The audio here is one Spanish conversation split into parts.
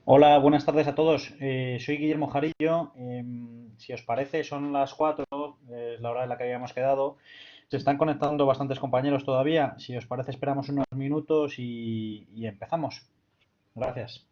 Hola, buenas tardes a todos. Soy Guillermo Jarillo. Si os parece, son las 4, es la hora en la que habíamos quedado. Se están conectando bastantes compañeros todavía. Si os parece, esperamos unos minutos y empezamos. Gracias.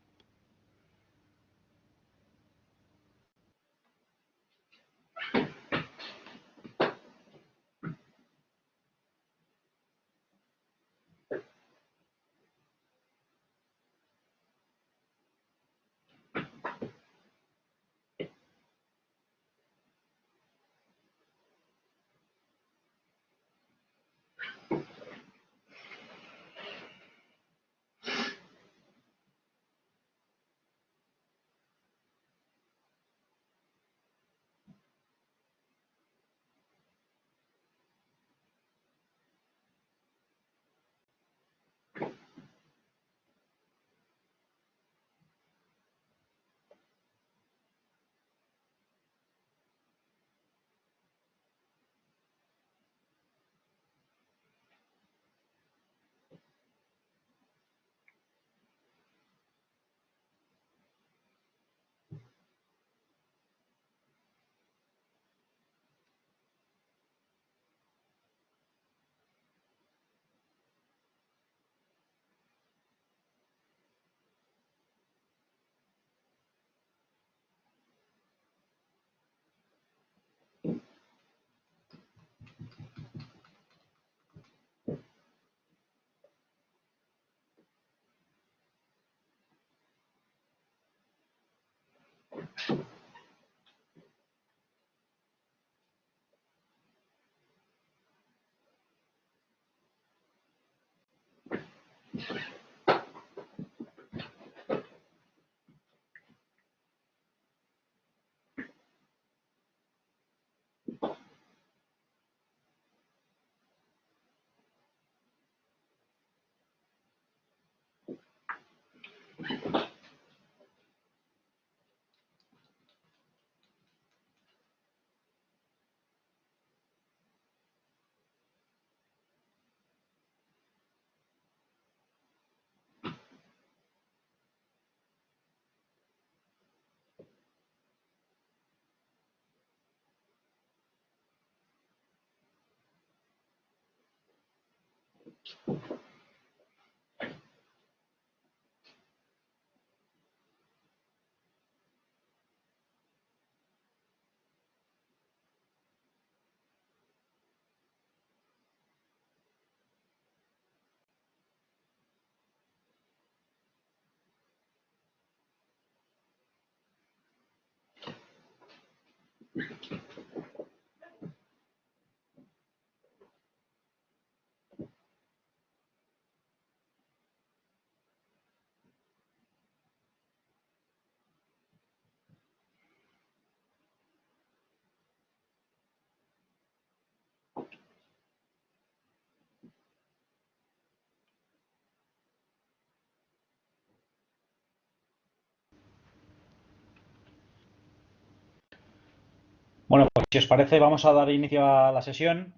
Bueno, pues si os parece, vamos a dar inicio a la sesión.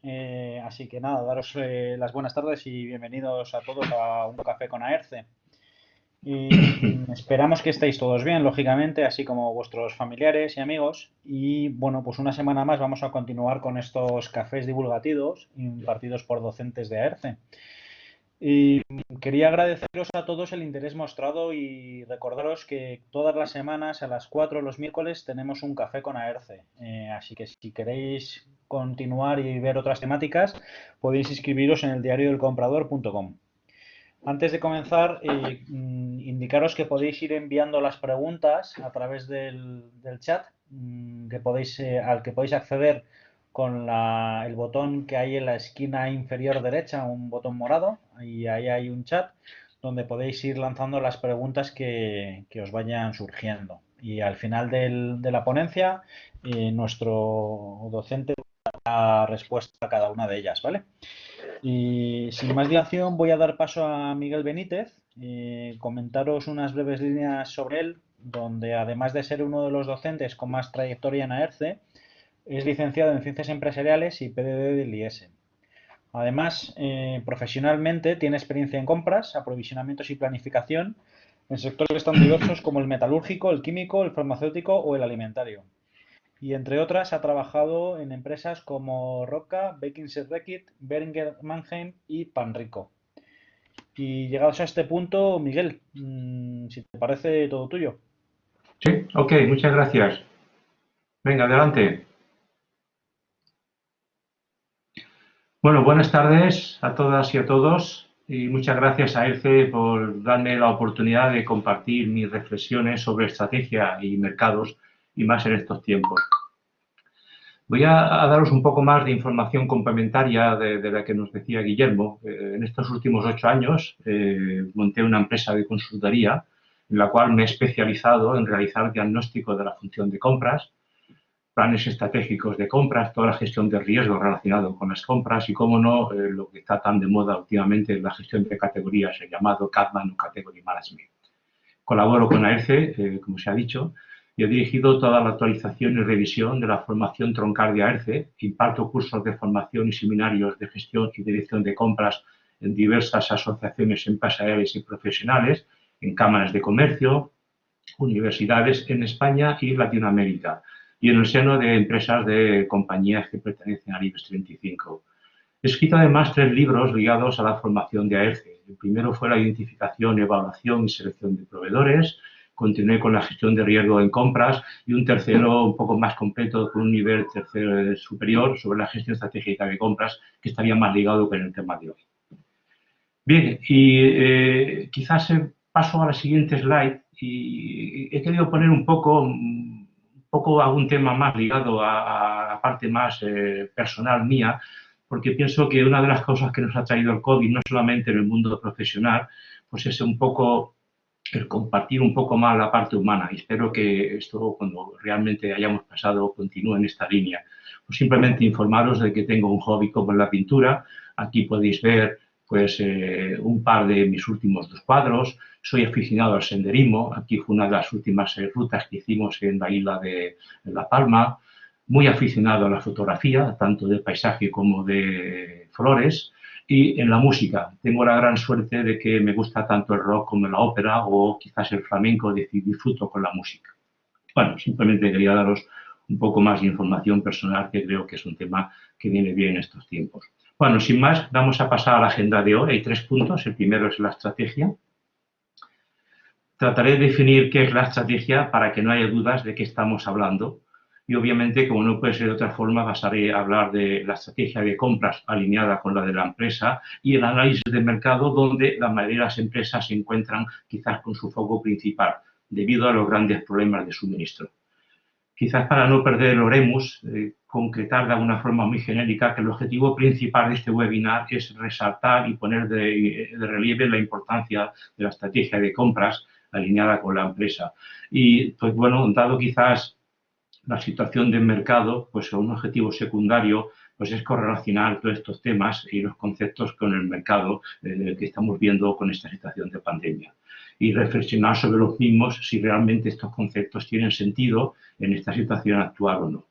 Así que nada, daros las buenas tardes y bienvenidos a todos a un café con Aerce. Y esperamos que estéis todos bien, lógicamente, así como vuestros familiares y amigos. Y bueno, pues una semana más vamos a continuar con estos cafés divulgativos impartidos por docentes de AERCE. Y quería agradeceros a todos el interés mostrado y recordaros que todas las semanas a las 4 los miércoles tenemos un café con AERCE. Así que si queréis continuar y ver otras temáticas, podéis inscribiros en el diariodelcomprador.com. Antes de comenzar, indicaros que podéis ir enviando las preguntas a través del chat, al que podéis acceder con el botón que hay en la esquina inferior derecha, un botón morado, y ahí hay un chat donde podéis ir lanzando las preguntas que os vayan surgiendo. Y al final de la ponencia, nuestro docente dará respuesta a cada una de ellas, ¿vale? Y sin más dilación voy a dar paso a Miguel Benítez, comentaros unas breves líneas sobre él, donde además de ser uno de los docentes con más trayectoria en AERCE, es licenciado en Ciencias Empresariales y PDD del IES. Además, profesionalmente tiene experiencia en compras, aprovisionamientos y planificación en sectores tan diversos como el metalúrgico, el químico, el farmacéutico o el alimentario. Y entre otras ha trabajado en empresas como Roca, Beckinse Reckitt, Boehringer Mannheim y Panrico. Y llegados a este punto, Miguel, si te parece todo tuyo. Sí, ok, muchas gracias. Venga, adelante. Bueno, buenas tardes a todas y a todos y muchas gracias a ERCE por darme la oportunidad de compartir mis reflexiones sobre estrategia y mercados y más en estos tiempos. Voy a daros un poco más de información complementaria de la que nos decía Guillermo. En estos últimos 8 años monté una empresa de consultoría en la cual me he especializado en realizar diagnóstico de la función de compras, planes estratégicos de compras, toda la gestión de riesgo relacionado con las compras y, cómo no, lo que está tan de moda últimamente, la gestión de categorías, el llamado Catman o Category Management. Colaboro con AERCE, como se ha dicho, y he dirigido toda la actualización y revisión de la formación troncal de AERCE, imparto cursos de formación y seminarios de gestión y dirección de compras en diversas asociaciones empresariales y profesionales, en cámaras de comercio, universidades en España y Latinoamérica, y en el seno de empresas de compañías que pertenecen al IBEX 35. He escrito además 3 libros ligados a la formación de AERCE. El primero fue la identificación, evaluación y selección de proveedores. Continué con la gestión de riesgo en compras y un tercero un poco más completo con un nivel tercero superior sobre la gestión estratégica de compras, que estaría más ligado con el tema de hoy. Bien, y quizás paso a la siguiente slide y he querido poner un poco algún tema más ligado a la parte más personal mía, porque pienso que una de las cosas que nos ha traído el COVID, no solamente en el mundo profesional, pues es un poco el compartir un poco más la parte humana. Y espero que esto, cuando realmente hayamos pasado, continúe en esta línea. Pues simplemente informaros de que tengo un hobby como la pintura. Aquí podéis ver pues un par de mis últimos 2 cuadros. Soy aficionado al senderismo. Aquí fue una de las últimas rutas que hicimos en la isla de La Palma. Muy aficionado a la fotografía, tanto de paisaje como de flores. Y en la música, tengo la gran suerte de que me gusta tanto el rock como la ópera o quizás el flamenco, es decir, disfruto con la música. Bueno, simplemente quería daros un poco más de información personal, que creo que es un tema que viene bien en estos tiempos. Bueno, sin más, vamos a pasar a la agenda de hoy. Hay 3 puntos. El primero es la estrategia. Trataré de definir qué es la estrategia para que no haya dudas de qué estamos hablando. Y obviamente, como no puede ser de otra forma, pasaré a hablar de la estrategia de compras alineada con la de la empresa y el análisis de mercado, donde la mayoría de las empresas se encuentran quizás con su foco principal, debido a los grandes problemas de suministro. Quizás, para no perder el oremus, concretar de alguna forma muy genérica que el objetivo principal de este webinar es resaltar y poner de relieve la importancia de la estrategia de compras alineada con la empresa. Y, pues bueno, dado quizás la situación del mercado, pues un objetivo secundario pues es correlacionar todos estos temas y los conceptos con el mercado que estamos viendo con esta situación de pandemia, y reflexionar sobre los mismos, si realmente estos conceptos tienen sentido en esta situación actual o no.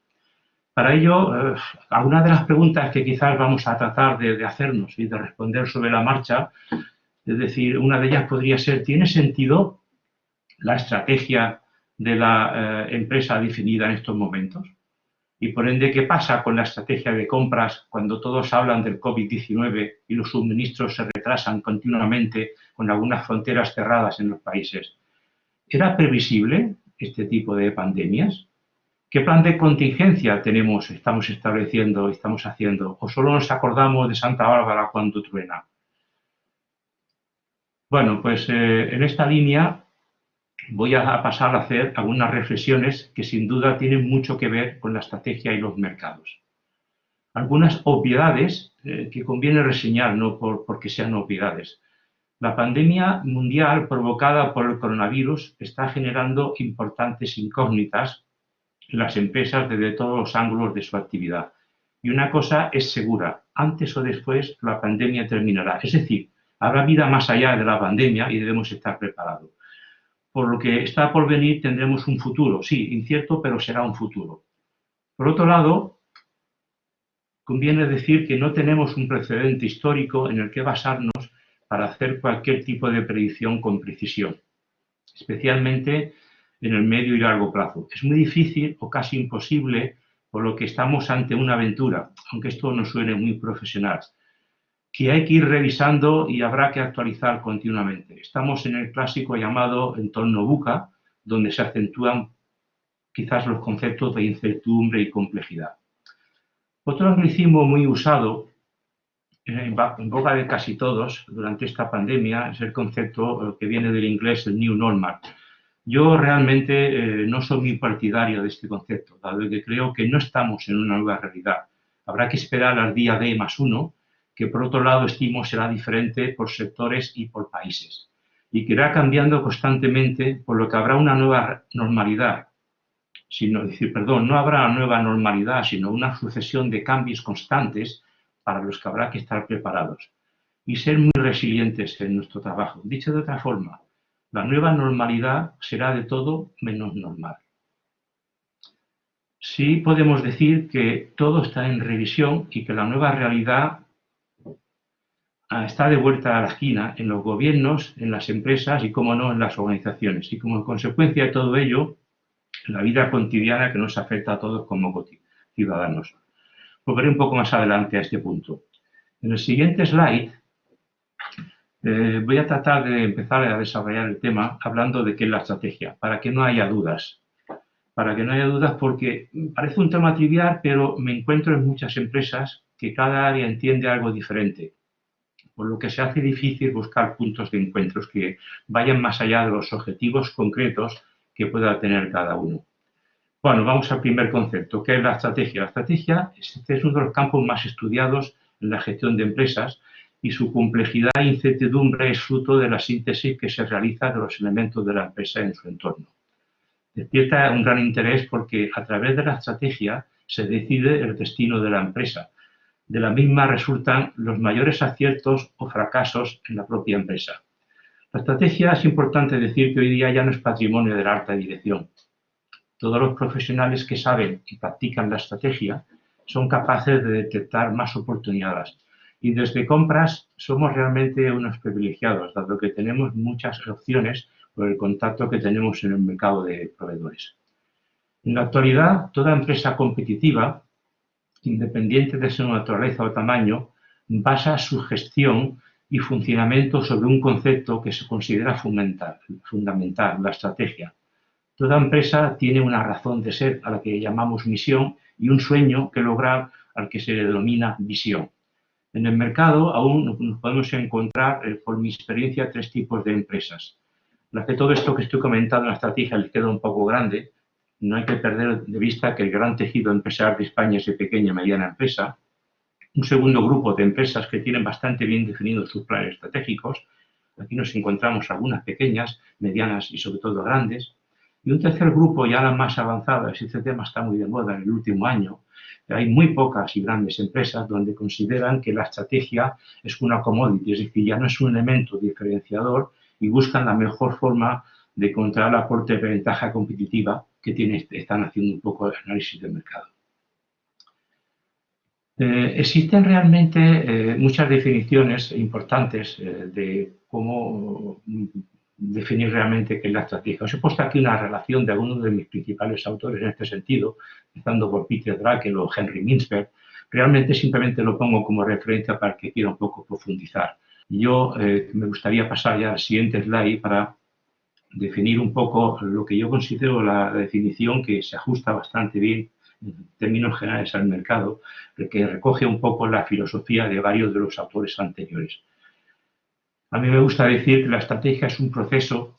Para ello, algunas de las preguntas que quizás vamos a tratar de hacernos y de responder sobre la marcha, es decir, una de ellas podría ser: ¿tiene sentido la estrategia de la empresa definida en estos momentos? Y por ende, ¿qué pasa con la estrategia de compras cuando todos hablan del COVID-19 y los suministros se retrasan continuamente con algunas fronteras cerradas en los países? ¿Era previsible este tipo de pandemias? ¿Qué plan de contingencia estamos estableciendo, estamos haciendo? ¿O solo nos acordamos de Santa Bárbara cuando truena? Bueno, pues en esta línea voy a pasar a hacer algunas reflexiones que sin duda tienen mucho que ver con la estrategia y los mercados. Algunas obviedades que conviene reseñar, no porque sean obviedades. La pandemia mundial provocada por el coronavirus está generando importantes incógnitas en las empresas desde todos los ángulos de su actividad. Y una cosa es segura: antes o después la pandemia terminará. Es decir, habrá vida más allá de la pandemia y debemos estar preparados. Por lo que está por venir tendremos un futuro, sí, incierto, pero será un futuro. Por otro lado, conviene decir que no tenemos un precedente histórico en el que basarnos para hacer cualquier tipo de predicción con precisión. especialmente en el medio y largo plazo. Es muy difícil o casi imposible, por lo que estamos ante una aventura, aunque esto no suene muy profesional, que hay que ir revisando y habrá que actualizar continuamente. Estamos en el clásico llamado entorno VUCA, donde se acentúan quizás los conceptos de incertidumbre y complejidad. Otro anglicismo muy usado en boca de casi todos durante esta pandemia es el concepto que viene del inglés, el New Normal. Yo realmente no soy muy partidario de este concepto, dado que creo que no estamos en una nueva realidad. Habrá que esperar al día D+1, que por otro lado estimo será diferente por sectores y por países, y que irá cambiando constantemente, por lo que habrá una nueva normalidad. No habrá una nueva normalidad, sino una sucesión de cambios constantes para los que habrá que estar preparados y ser muy resilientes en nuestro trabajo. Dicho de otra forma, la nueva normalidad será de todo menos normal. Sí podemos decir que todo está en revisión y que la nueva realidad está de vuelta a la esquina en los gobiernos, en las empresas y, como no, en las organizaciones. Y como consecuencia de todo ello, la vida cotidiana que nos afecta a todos como ciudadanos. Volveré un poco más adelante a este punto. En el siguiente slide voy a tratar de empezar a desarrollar el tema hablando de qué es la estrategia, para que no haya dudas. Para que no haya dudas, porque parece un tema trivial, pero me encuentro en muchas empresas que cada área entiende algo diferente, por lo que se hace difícil buscar puntos de encuentros que vayan más allá de los objetivos concretos que pueda tener cada uno. Bueno, vamos al primer concepto, que es la estrategia. La estrategia es uno de los campos más estudiados en la gestión de empresas y su complejidad e incertidumbre es fruto de la síntesis que se realiza de los elementos de la empresa en su entorno. Despierta un gran interés porque a través de la estrategia se decide el destino de la empresa. De la misma resultan los mayores aciertos o fracasos en la propia empresa. La estrategia, es importante decir que hoy día ya no es patrimonio de la alta dirección. Todos los profesionales que saben y practican la estrategia son capaces de detectar más oportunidades. Y desde compras somos realmente unos privilegiados, dado que tenemos muchas opciones por el contacto que tenemos en el mercado de proveedores. En la actualidad, toda empresa competitiva, independiente de su naturaleza o tamaño, basa su gestión y funcionamiento sobre un concepto que se considera fundamental, la estrategia. Toda empresa tiene una razón de ser a la que llamamos misión y un sueño que lograr al que se denomina visión. En el mercado aún nos podemos encontrar, por mi experiencia, tres tipos de empresas. Las que todo esto que estoy comentando en la estrategia les queda un poco grande. No hay que perder de vista que el gran tejido empresarial de España es de pequeña y mediana empresa. Un segundo grupo de empresas que tienen bastante bien definidos sus planes estratégicos. Aquí nos encontramos algunas pequeñas, medianas y sobre todo grandes. Y un tercer grupo, ya las más avanzadas, y este tema está muy de moda en el último año, hay muy pocas y grandes empresas donde consideran que la estrategia es una commodity, es decir, ya no es un elemento diferenciador y buscan la mejor forma de encontrar la aporte de ventaja competitiva que están haciendo un poco de análisis del mercado. Existen realmente muchas definiciones importantes de cómo definir realmente qué es la estrategia. Os he puesto aquí una relación de algunos de mis principales autores en este sentido, empezando por Peter Drucker o Henry Mintzberg. Realmente simplemente lo pongo como referencia para que quiera un poco profundizar. Yo me gustaría pasar ya al siguiente slide para definir un poco lo que yo considero la definición que se ajusta bastante bien en términos generales al mercado, que recoge un poco la filosofía de varios de los autores anteriores. A mí me gusta decir que la estrategia es un proceso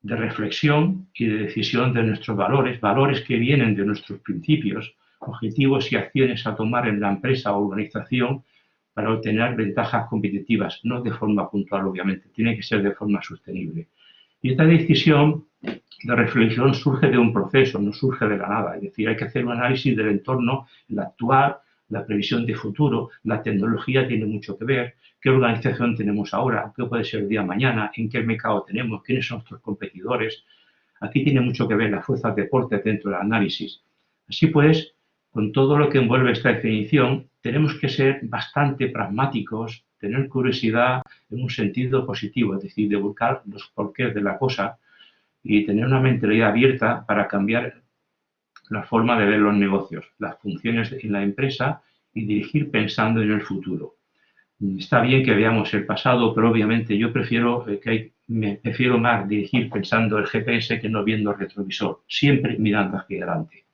de reflexión y de decisión de nuestros valores, valores que vienen de nuestros principios, objetivos y acciones a tomar en la empresa o organización para obtener ventajas competitivas, no de forma puntual, obviamente, tiene que ser de forma sostenible. Y esta decisión de reflexión surge de un proceso, no surge de la nada. Es decir, hay que hacer un análisis del entorno, el actual, la previsión de futuro, la tecnología tiene mucho que ver, qué organización tenemos ahora, qué puede ser el día de mañana, en qué mercado tenemos, quiénes son nuestros competidores. Aquí tiene mucho que ver las fuerzas de deporte dentro del análisis. Así pues, con todo lo que envuelve esta definición, tenemos que ser bastante pragmáticos, tener curiosidad en un sentido positivo, es decir, de buscar los porqués de la cosa, y tener una mentalidad abierta para cambiar la forma de ver los negocios, las funciones en la empresa y dirigir pensando en el futuro. Está bien que veamos el pasado, pero obviamente yo prefiero más dirigir pensando el GPS que no viendo el retrovisor, siempre mirando hacia adelante.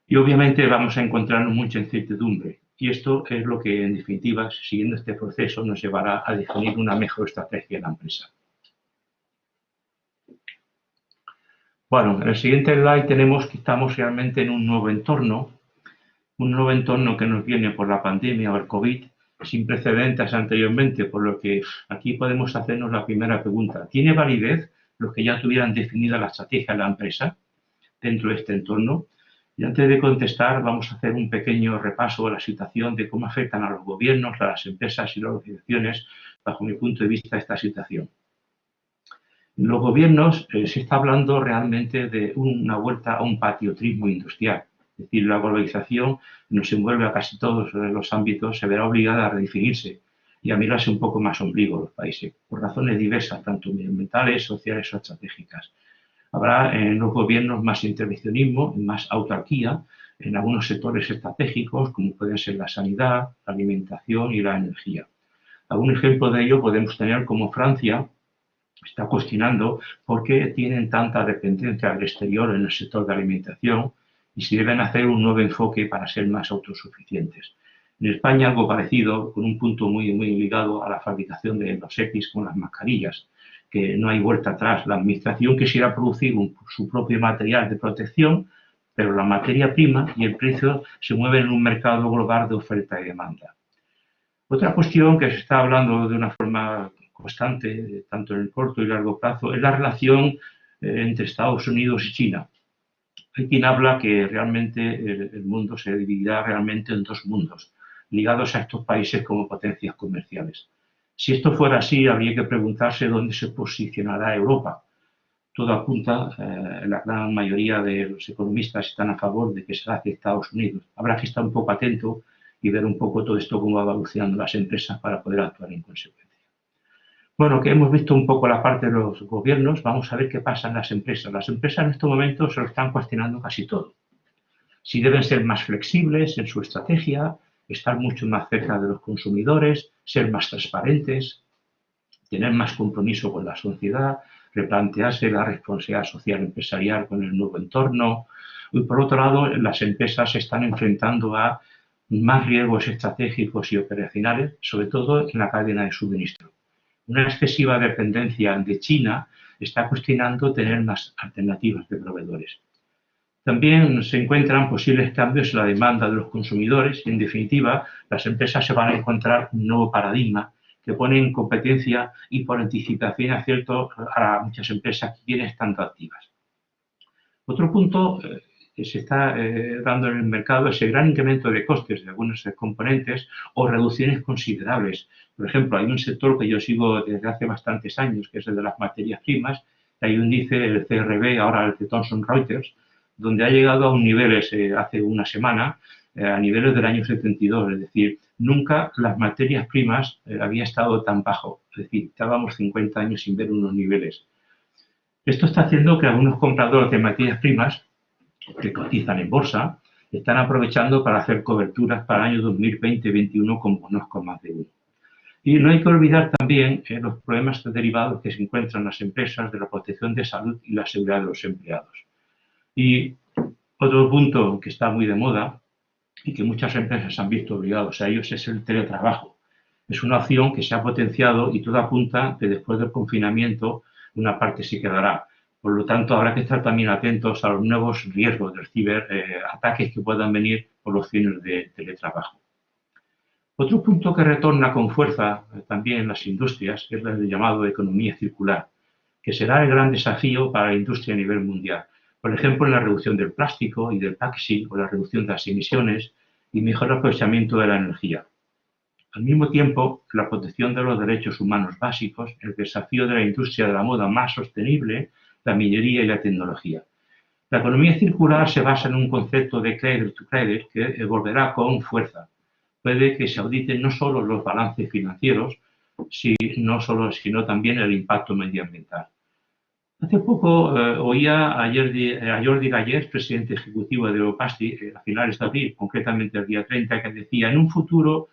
Y obviamente vamos a encontrarnos mucha incertidumbre. Y esto es lo que, en definitiva, siguiendo este proceso, nos llevará a definir una mejor estrategia en la empresa. Bueno, en el siguiente slide tenemos que estamos realmente en un nuevo entorno que nos viene por la pandemia o el COVID, sin precedentes anteriormente, por lo que aquí podemos hacernos la primera pregunta. ¿Tiene validez los que ya tuvieran definida la estrategia de la empresa dentro de este entorno? Y antes de contestar, vamos a hacer un pequeño repaso de la situación de cómo afectan a los gobiernos, a las empresas y las organizaciones, bajo mi punto de vista, esta situación. En los gobiernos se está hablando realmente de una vuelta a un patriotismo industrial. Es decir, la globalización nos envuelve a casi todos los ámbitos, se verá obligada a redefinirse y a mirarse un poco más ombligo los países, por razones diversas, tanto medioambientales, sociales o estratégicas. Habrá en los gobiernos más intervencionismo, más autarquía, en algunos sectores estratégicos, como pueden ser la sanidad, la alimentación y la energía. Algún ejemplo de ello podemos tener como Francia está cuestionando por qué tienen tanta dependencia del exterior en el sector de alimentación y si deben hacer un nuevo enfoque para ser más autosuficientes. En España algo parecido, con un punto muy ligado a la fabricación de los EPIs con las mascarillas, que no hay vuelta atrás. La administración quisiera producir su propio material de protección, pero la materia prima y el precio se mueven en un mercado global de oferta y demanda. Otra cuestión que se está hablando de una forma constante, tanto en el corto y largo plazo, es la relación entre Estados Unidos y China. Hay quien habla que realmente el mundo se dividirá realmente en dos mundos, ligados a estos países como potencias comerciales. Si esto fuera así, habría que preguntarse dónde se posicionará Europa. Todo apunta, la gran mayoría de los economistas están a favor de que será hacia Estados Unidos. Habrá que estar un poco atento y ver un poco todo esto, cómo va evolucionando las empresas para poder actuar en consecuencia. Bueno, que hemos visto un poco la parte de los gobiernos, vamos a ver qué pasa en las empresas. Las empresas en estos momentos se lo están cuestionando casi todo. Si deben ser más flexibles en su estrategia, estar mucho más cerca de los consumidores, ser más transparentes, tener más compromiso con la sociedad, replantearse la responsabilidad social empresarial con el nuevo entorno. Y por otro lado, las empresas se están enfrentando a más riesgos estratégicos y operacionales, sobre todo en la cadena de suministro. Una excesiva dependencia de China está cuestionando tener más alternativas de proveedores. También se encuentran posibles cambios en la demanda de los consumidores y, en definitiva, las empresas se van a encontrar un nuevo paradigma que pone en competencia y por anticipación a muchas empresas que vienen estando activas. Otro punto que se está dando en el mercado es el gran incremento de costes de algunos componentes o reducciones considerables. Por ejemplo, hay un sector que yo sigo desde hace bastantes años, que es el de las materias primas, que hay un índice, el CRB, ahora el de Thomson Reuters, donde ha llegado a un nivel hace una semana, a niveles del año 72, es decir, nunca las materias primas había estado tan bajo, es decir, estábamos 50 años sin ver unos niveles. Esto está haciendo que algunos compradores de materias primas que cotizan en bolsa están aprovechando para hacer coberturas para el año 2020-2021 con bonos con más de uno. Y no hay que olvidar también los problemas derivados que se encuentran en las empresas de la protección de salud y la seguridad de los empleados. Y otro punto que está muy de moda y que muchas empresas han visto obligados a ellos es el teletrabajo. Es una opción que se ha potenciado y todo apunta que después del confinamiento una parte se quedará. Por lo tanto, habrá que estar también atentos a los nuevos riesgos de ciberataques que puedan venir por los fines de teletrabajo. Otro punto que retorna con fuerza también en las industrias es el llamado economía circular, que será el gran desafío para la industria a nivel mundial. Por ejemplo, en la reducción del plástico y del packaging o la reducción de las emisiones y mejor aprovechamiento de la energía. Al mismo tiempo, la protección de los derechos humanos básicos, el desafío de la industria de la moda más sostenible, la minería y la tecnología. La economía circular se basa en un concepto de cradle to cradle que volverá con fuerza. Puede que se auditen no solo los balances financieros, sino también el impacto medioambiental. Hace poco oía a Jordi Gallés, presidente ejecutivo de Europasti, a finales de abril, concretamente el día 30, que decía: en un futuro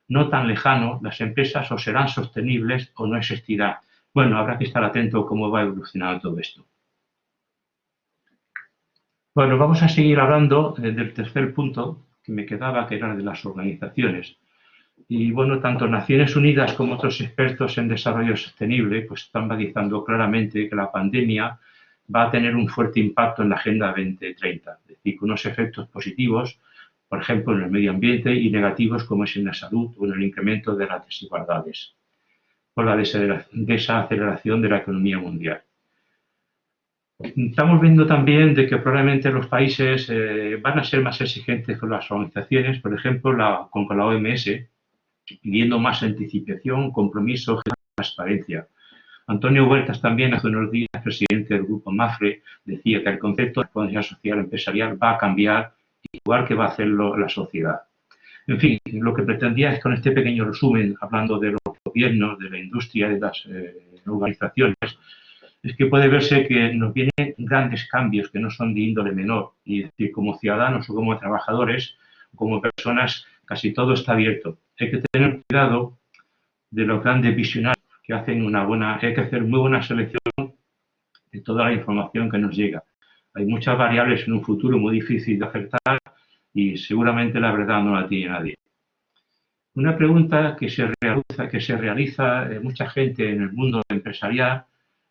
no tan lejano, las empresas o serán sostenibles o no existirá. Bueno, habrá que estar atento a cómo va evolucionando todo esto. Bueno, vamos a seguir hablando del tercer punto que me quedaba, que era el de las organizaciones. Y bueno, tanto Naciones Unidas como otros expertos en desarrollo sostenible pues están matizando claramente que la pandemia va a tener un fuerte impacto en la Agenda 2030, es decir, con unos efectos positivos, por ejemplo, en el medio ambiente, y negativos como es en la salud o en el incremento de las desigualdades, por la desaceleración de la economía mundial. Estamos viendo también de que probablemente los países van a ser más exigentes con las organizaciones, por ejemplo, con la OMS, pidiendo más anticipación, compromiso y transparencia. Antonio Huertas también hace unos días, presidente del grupo MAFRE, decía que el concepto de responsabilidad social empresarial va a cambiar igual que va a hacerlo la sociedad. En fin, lo que pretendía es con este pequeño resumen, hablando de los gobiernos, de la industria, de las organizaciones, es que puede verse que nos vienen grandes cambios que no son de índole menor. Y es decir, como ciudadanos o como trabajadores, como personas, casi todo está abierto. Hay que tener cuidado de los grandes visionarios que hacen hay que hacer muy buena selección de toda la información que nos llega. Hay muchas variables en un futuro muy difícil de acertar y seguramente la verdad no la tiene nadie. Una pregunta que se realiza mucha gente en el mundo empresarial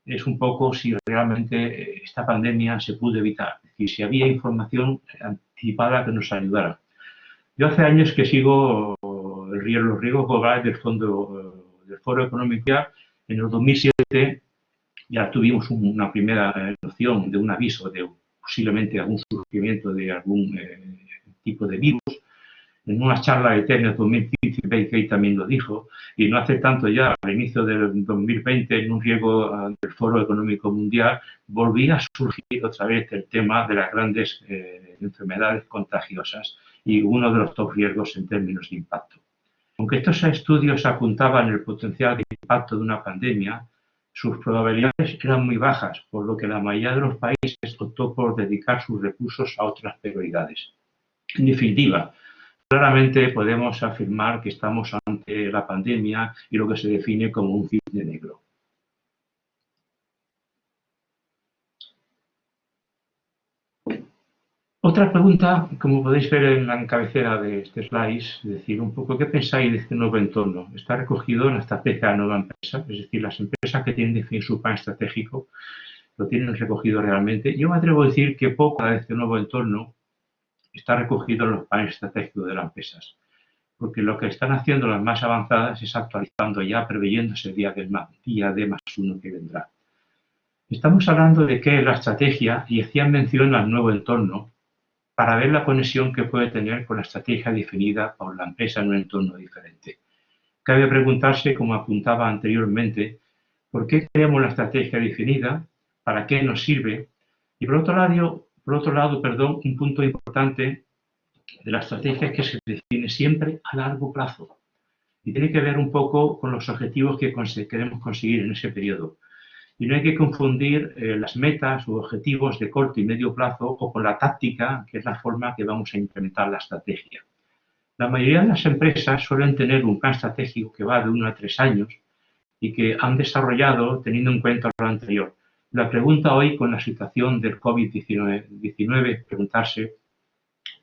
es un poco si realmente esta pandemia se pudo evitar, es decir, si había información anticipada que nos ayudara. Yo hace años que sigo los riesgos globales del Foro Económico Mundial. En el 2007 ya tuvimos una primera noción de un aviso de posiblemente algún surgimiento de algún tipo de virus. En una charla de TED en 2015, Baker también lo dijo, y no hace tanto ya, al inicio del 2020, en un riesgo del Foro Económico Mundial, volvía a surgir otra vez el tema de las grandes enfermedades contagiosas y uno de los top riesgos en términos de impacto. Aunque estos estudios apuntaban el potencial de impacto de una pandemia, sus probabilidades eran muy bajas, por lo que la mayoría de los países optó por dedicar sus recursos a otras prioridades. En definitiva, claramente podemos afirmar que estamos ante la pandemia y lo que se define como un cisne negro. Otra pregunta, como podéis ver en la cabecera de este slide, es decir, un poco qué pensáis de este nuevo entorno. Está recogido en la estrategia de la nueva empresa, es decir, las empresas que tienen definido su plan estratégico lo tienen recogido realmente. Yo me atrevo a decir que poco de este nuevo entorno está recogido en los planes estratégicos de las empresas, porque lo que están haciendo las más avanzadas es actualizando ya, preveyéndose el día D más uno que vendrá. Estamos hablando de qué es la estrategia y hacían mención al nuevo entorno para ver la conexión que puede tener con la estrategia definida por la empresa en un entorno diferente. Cabe preguntarse, como apuntaba anteriormente, ¿por qué queremos la estrategia definida? ¿Para qué nos sirve? Y por otro lado, un punto importante de la estrategia es que se define siempre a largo plazo y tiene que ver un poco con los objetivos que queremos conseguir en ese periodo. Y no hay que confundir las metas u objetivos de corto y medio plazo o con la táctica, que es la forma que vamos a implementar la estrategia. La mayoría de las empresas suelen tener un plan estratégico que va de 1 a 3 años y que han desarrollado teniendo en cuenta lo anterior. La pregunta hoy, con la situación del COVID-19, es preguntarse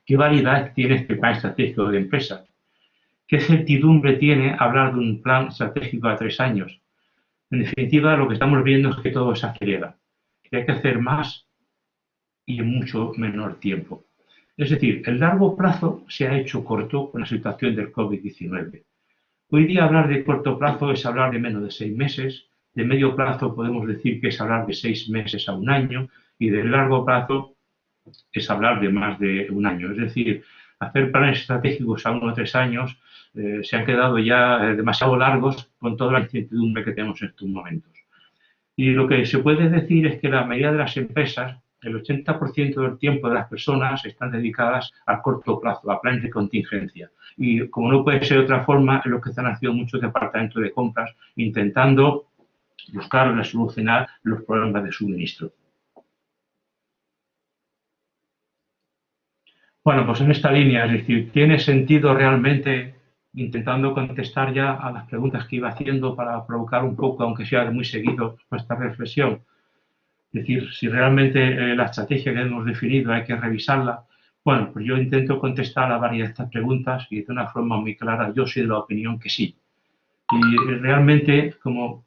¿qué validad tiene este plan estratégico de empresa? ¿Qué certidumbre tiene hablar de un plan estratégico a 3 años? En definitiva, lo que estamos viendo es que todo se acelera, que hay que hacer más y en mucho menor tiempo. Es decir, el largo plazo se ha hecho corto con la situación del COVID-19. Hoy día hablar de corto plazo es hablar de menos de 6 meses, de medio plazo podemos decir que es hablar de 6 meses a 1 año y de largo plazo es hablar de más de 1 año. Es decir, hacer planes estratégicos a 1 o 3 años se han quedado ya demasiado largos con toda la incertidumbre que tenemos en estos momentos. Y lo que se puede decir es que la mayoría de las empresas, el 80% del tiempo de las personas están dedicadas a corto plazo, a planes de contingencia. Y como no puede ser de otra forma, es lo que están haciendo muchos departamentos de compras, intentando buscar solucionar los problemas de suministro. Bueno, pues en esta línea, es decir, ¿tiene sentido realmente, intentando contestar ya a las preguntas que iba haciendo para provocar un poco, aunque sea de muy seguido, nuestra reflexión? Es decir, si realmente la estrategia que hemos definido hay que revisarla. Bueno, pues yo intento contestar a varias de estas preguntas y de una forma muy clara yo soy de la opinión que sí. Y realmente, como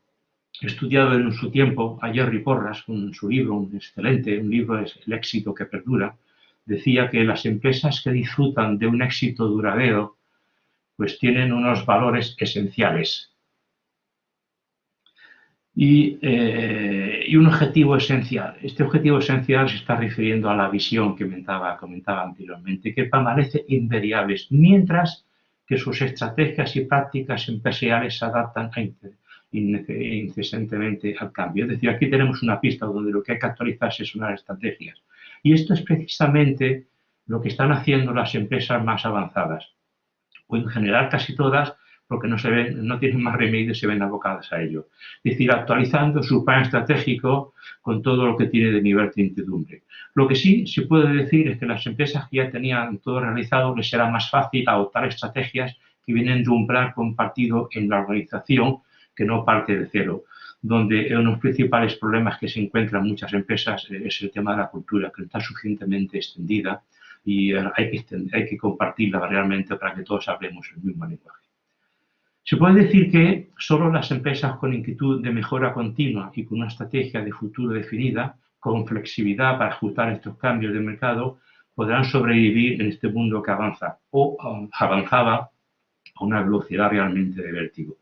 he estudiado en su tiempo a Jerry Porras, con su libro, un excelente, un libro es El éxito que perdura, decía que las empresas que disfrutan de un éxito duradero, pues tienen unos valores esenciales. Y un objetivo esencial. Este objetivo esencial se está refiriendo a la visión que comentaba anteriormente, que permanece invariables, mientras que sus estrategias y prácticas empresariales se adaptan incesantemente al cambio. Es decir, aquí tenemos una pista donde lo que hay que actualizarse son las estrategias. Y esto es precisamente lo que están haciendo las empresas más avanzadas, o en general casi todas, porque no tienen más remedio y se ven abocadas a ello. Es decir, actualizando su plan estratégico con todo lo que tiene de nivel de incertidumbre. Lo que sí se puede decir es que las empresas que ya tenían todo realizado les será más fácil adoptar estrategias que vienen de un plan compartido en la organización que no parte de cero, donde uno de los principales problemas que se encuentran muchas empresas es el tema de la cultura, que no está suficientemente extendida y hay que compartirla realmente para que todos hablemos el mismo lenguaje. Se puede decir que solo las empresas con inquietud de mejora continua y con una estrategia de futuro definida, con flexibilidad para ajustar estos cambios de mercado, podrán sobrevivir en este mundo que avanza o avanzaba a una velocidad realmente de vértigo.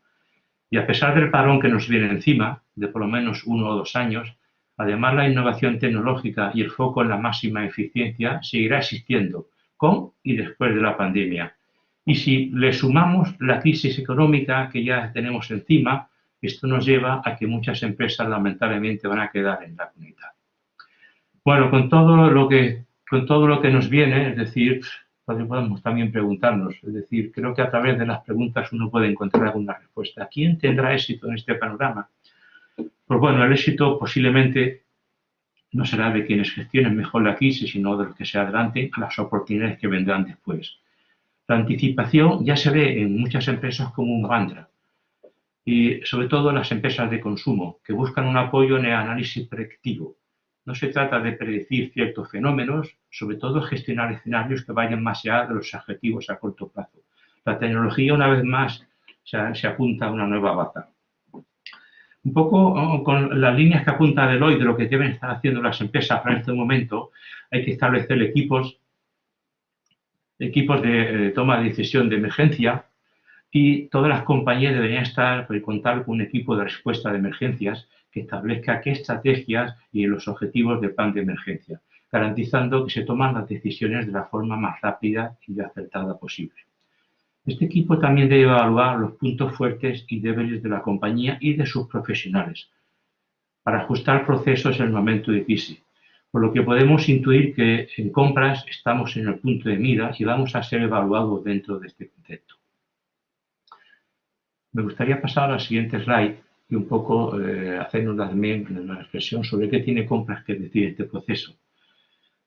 Y a pesar del parón que nos viene encima, de por lo menos 1 o 2 años, además la innovación tecnológica y el foco en la máxima eficiencia seguirá existiendo con y después de la pandemia. Y si le sumamos la crisis económica que ya tenemos encima, esto nos lleva a que muchas empresas lamentablemente van a quedar en la mitad. Bueno, con todo lo que nos viene, es decir, podemos también preguntarnos, es decir, creo que a través de las preguntas uno puede encontrar alguna respuesta. ¿Quién tendrá éxito en este panorama? Pues bueno, el éxito posiblemente no será de quienes gestionen mejor la crisis, sino de los que se adelanten a las oportunidades que vendrán después. La anticipación ya se ve en muchas empresas como un mantra, y sobre todo en las empresas de consumo, que buscan un apoyo en el análisis predictivo. No se trata de predecir ciertos fenómenos, sobre todo gestionar escenarios que vayan más allá de los objetivos a corto plazo. La tecnología, una vez más, se apunta a una nueva baza. Un poco con las líneas que apunta Deloitte de lo que deben estar haciendo las empresas para este momento, hay que establecer equipos de toma de decisión de emergencia, y todas las compañías deberían contar con un equipo de respuesta de emergencias que establezca qué estrategias y los objetivos del plan de emergencia, garantizando que se toman las decisiones de la forma más rápida y acertada posible. Este equipo también debe evaluar los puntos fuertes y débiles de la compañía y de sus profesionales para ajustar procesos en el momento de crisis, por lo que podemos intuir que en compras estamos en el punto de mira y vamos a ser evaluados dentro de este concepto. Me gustaría pasar al siguiente slide y un poco hacernos también una reflexión sobre qué tiene compras que decir este proceso.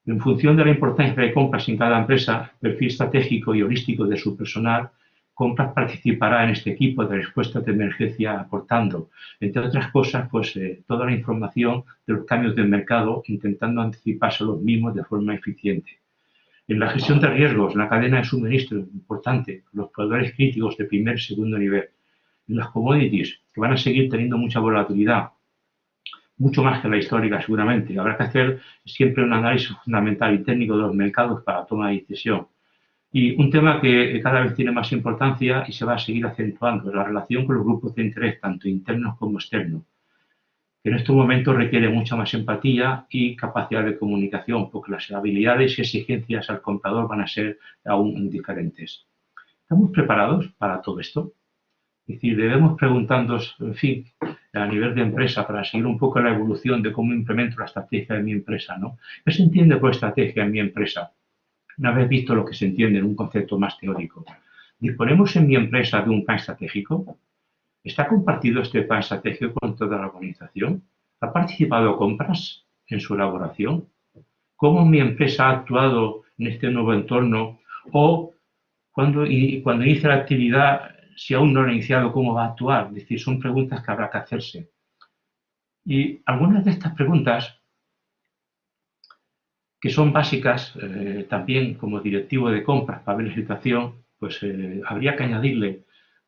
En función de la importancia de compras en cada empresa, perfil estratégico y holístico de su personal, compras participará en este equipo de respuesta de emergencia aportando, entre otras cosas, pues toda la información de los cambios del mercado, intentando anticiparse a los mismos de forma eficiente. En la gestión de riesgos, en la cadena de suministro, importante, los proveedores críticos de primer y segundo nivel. En las commodities, que van a seguir teniendo mucha volatilidad, mucho más que la histórica seguramente. Habrá que hacer siempre un análisis fundamental y técnico de los mercados para tomar decisión. Y un tema que cada vez tiene más importancia y se va a seguir acentuando, la relación con los grupos de interés, tanto internos como externos, que en estos momentos requiere mucha más empatía y capacidad de comunicación, porque las habilidades y exigencias al comprador van a ser aún diferentes. ¿Estamos preparados para todo esto? Es decir, debemos preguntarnos, en fin, a nivel de empresa, para seguir un poco la evolución de cómo implemento la estrategia de mi empresa, ¿no? ¿Qué se entiende por estrategia en mi empresa? Una vez visto lo que se entiende en un concepto más teórico, ¿disponemos en mi empresa de un plan estratégico? ¿Está compartido este plan estratégico con toda la organización? ¿Ha participado compras en su elaboración? ¿Cómo mi empresa ha actuado en este nuevo entorno? O cuando inicia la actividad, si aún no la ha iniciado, ¿cómo va a actuar? Es decir, son preguntas que habrá que hacerse. Y algunas de estas preguntas, que son básicas, también como directivo de compras para ver la situación, pues habría que añadirle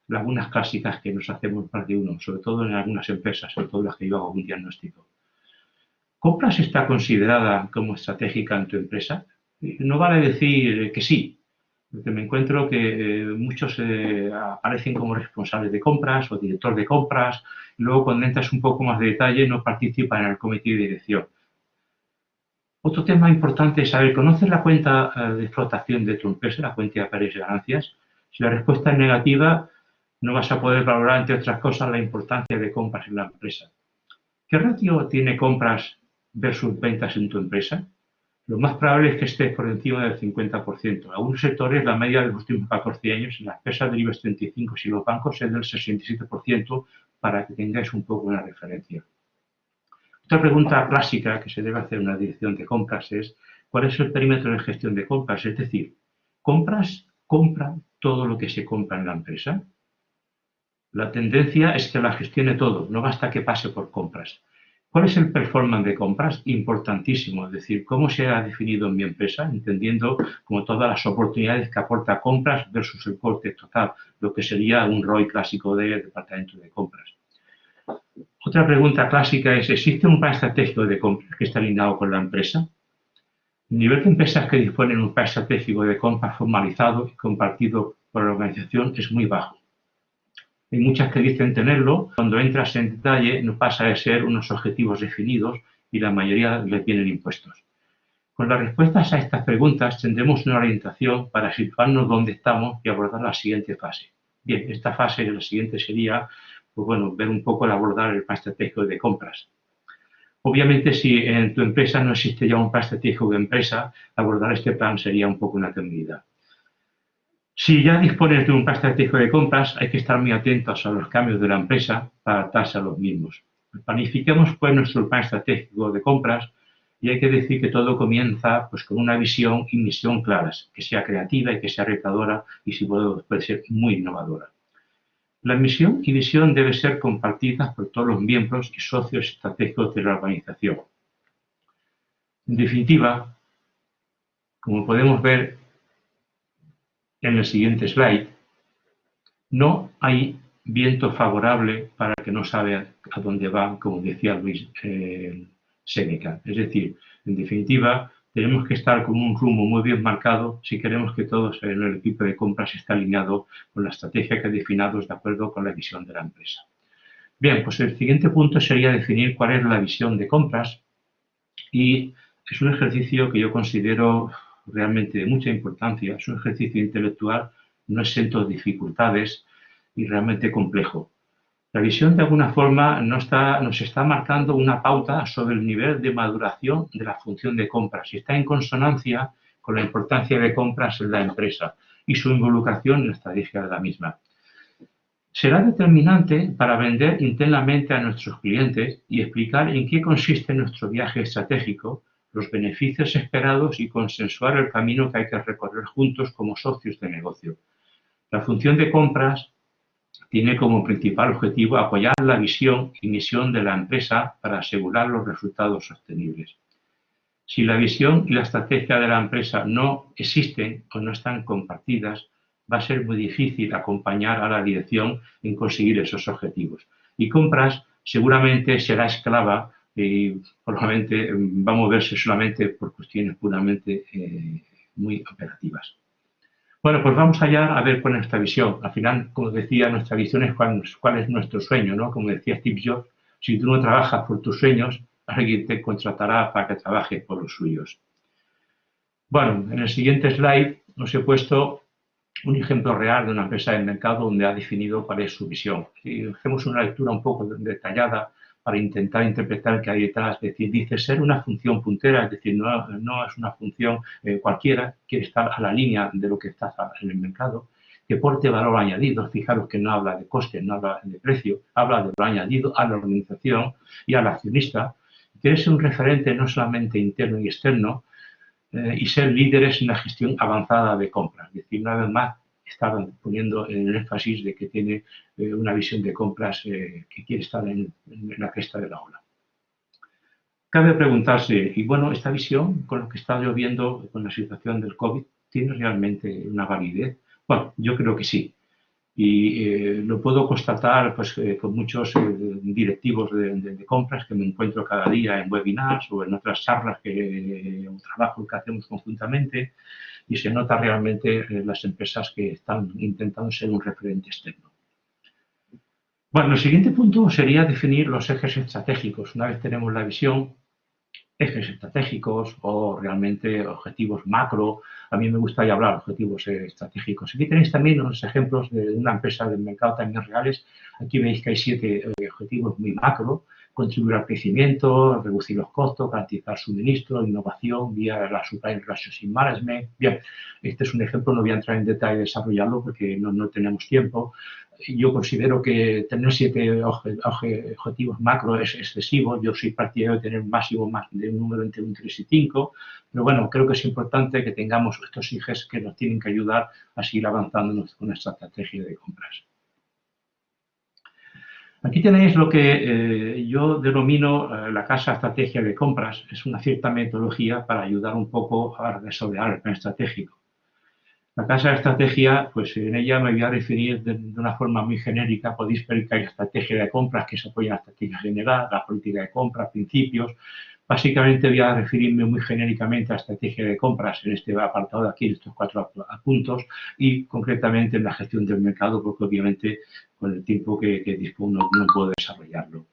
lagunas clásicas que nos hacemos más de uno, sobre todo en algunas empresas, sobre todo las que yo hago un diagnóstico. ¿Compras está considerada como estratégica en tu empresa? No vale decir que sí, porque me encuentro que muchos aparecen como responsables de compras o director de compras, y luego cuando entras un poco más de detalle no participan en el comité de dirección. Otro tema importante es saber, ¿conoces la cuenta de explotación de tu empresa, la cuenta de pérdidas y ganancias? Si la respuesta es negativa, no vas a poder valorar, entre otras cosas, la importancia de compras en la empresa. ¿Qué ratio tiene compras versus ventas en tu empresa? Lo más probable es que estés por encima del 50%. En algunos sectores, la media de los últimos 14 años, en las empresas del IBEX 35 y los bancos es del 67%, para que tengáis un poco una referencia. Otra pregunta clásica que se debe hacer en una dirección de compras es ¿cuál es el perímetro de gestión de compras? Es decir, ¿compras compra todo lo que se compra en la empresa? La tendencia es que la gestione todo, no basta que pase por compras. ¿Cuál es el performance de compras? Importantísimo, es decir, cómo se ha definido en mi empresa, entendiendo como todas las oportunidades que aporta compras versus el coste total, lo que sería un ROI clásico del departamento de compras. Otra pregunta clásica es, ¿existe un plan estratégico de compras que está alineado con la empresa? El nivel de empresas que disponen de un plan estratégico de compras formalizado y compartido por la organización es muy bajo. Hay muchas que dicen tenerlo, cuando entras en detalle no pasa de ser unos objetivos definidos y la mayoría les vienen impuestos. Con las respuestas a estas preguntas tendremos una orientación para situarnos donde estamos y abordar la siguiente fase. Bien, esta fase, la siguiente sería, pues bueno, ver un poco el abordar el plan estratégico de compras. Obviamente, si en tu empresa no existe ya un plan estratégico de empresa, abordar este plan sería un poco una temeridad. Si ya dispones de un plan estratégico de compras, hay que estar muy atentos a los cambios de la empresa para adaptarse a los mismos. Planifiquemos pues nuestro plan estratégico de compras y hay que decir que todo comienza pues con una visión y misión claras, que sea creativa y que sea retadora y si puede ser muy innovadora. La misión y visión deben ser compartidas por todos los miembros y socios estratégicos de la organización. En definitiva, como podemos ver en el siguiente slide, no hay viento favorable para el que no sabe a dónde va, como decía Luis Séneca. Es decir, en definitiva, tenemos que estar con un rumbo muy bien marcado si queremos que todos en el equipo de compras esté alineado con la estrategia que definamos de acuerdo con la visión de la empresa. Bien, pues el siguiente punto sería definir cuál es la visión de compras y es un ejercicio que yo considero realmente de mucha importancia, es un ejercicio intelectual, no exento de dificultades y realmente complejo. La visión de alguna forma nos está marcando una pauta sobre el nivel de maduración de la función de compras y está en consonancia con la importancia de compras en la empresa y su involucración en la estrategia de la misma. Será determinante para vender internamente a nuestros clientes y explicar en qué consiste nuestro viaje estratégico, los beneficios esperados y consensuar el camino que hay que recorrer juntos como socios de negocio. La función de compras tiene como principal objetivo apoyar la visión y misión de la empresa para asegurar los resultados sostenibles. Si la visión y la estrategia de la empresa no existen o no están compartidas, va a ser muy difícil acompañar a la dirección en conseguir esos objetivos. Y compras seguramente será esclava y probablemente va a moverse solamente por cuestiones puramente muy operativas. Bueno, pues vamos allá a ver cuál es nuestra visión. Al final, como decía, nuestra visión es cuál es nuestro sueño, ¿no? Como decía Steve Jobs, si tú no trabajas por tus sueños, alguien te contratará para que trabajes por los suyos. Bueno, en el siguiente slide os he puesto un ejemplo real de una empresa del mercado donde ha definido cuál es su visión. Y hacemos una lectura un poco detallada para intentar interpretar qué hay detrás. Es decir, dice ser una función puntera, es decir, no es una función cualquiera, quiere estar a la línea de lo que está en el mercado. que porte valor añadido. Fijaros que no habla de coste, no habla de precio, habla de valor añadido a la organización y al accionista. Quiere ser un referente no solamente interno y externo, y ser líderes en la gestión avanzada de compras. Es decir, una vez más, está poniendo el énfasis de que tiene una visión de compras que quiere estar en la cresta de la ola. Cabe preguntarse, y bueno, esta visión, con lo que está yo viendo con la situación del COVID, ¿tiene realmente una validez? Bueno, yo creo que sí. Y lo puedo constatar pues, con muchos directivos de compras que me encuentro cada día en webinars o en otras charlas o trabajo que hacemos conjuntamente, y se nota realmente las empresas que están intentando ser un referente externo. Bueno, el siguiente punto sería definir los ejes estratégicos. Una vez tenemos la visión, ejes estratégicos o realmente objetivos macro. A mí me gusta ya hablar de objetivos estratégicos. Aquí tenéis también unos ejemplos de una empresa del mercado también reales. Aquí veis que hay 7 objetivos muy macro: contribuir al crecimiento, reducir los costos, garantizar suministro, innovación vía la Supply Relationship Management. Bien, este es un ejemplo, no voy a entrar en detalle de desarrollarlo porque no tenemos tiempo. Yo considero que tener 7 objetivos macro es excesivo. Yo soy partidario de tener un máximo de un número entre un 3 y 5, pero bueno, creo que es importante que tengamos estos ejes que nos tienen que ayudar a seguir avanzando con nuestra estrategia de compras. Aquí tenéis lo que yo denomino la casa estrategia de compras. Es una cierta metodología para ayudar un poco a resolver el plan estratégico. La casa de estrategia, pues en ella me voy a referir de una forma muy genérica. Podéis ver que hay estrategia de compras que se apoya en la estrategia general, la política de compras, principios. Básicamente voy a referirme muy genéricamente a la estrategia de compras en este apartado de aquí, en estos 4 puntos, y concretamente en la gestión del mercado, porque obviamente con el tiempo que dispongo no puedo desarrollarlo.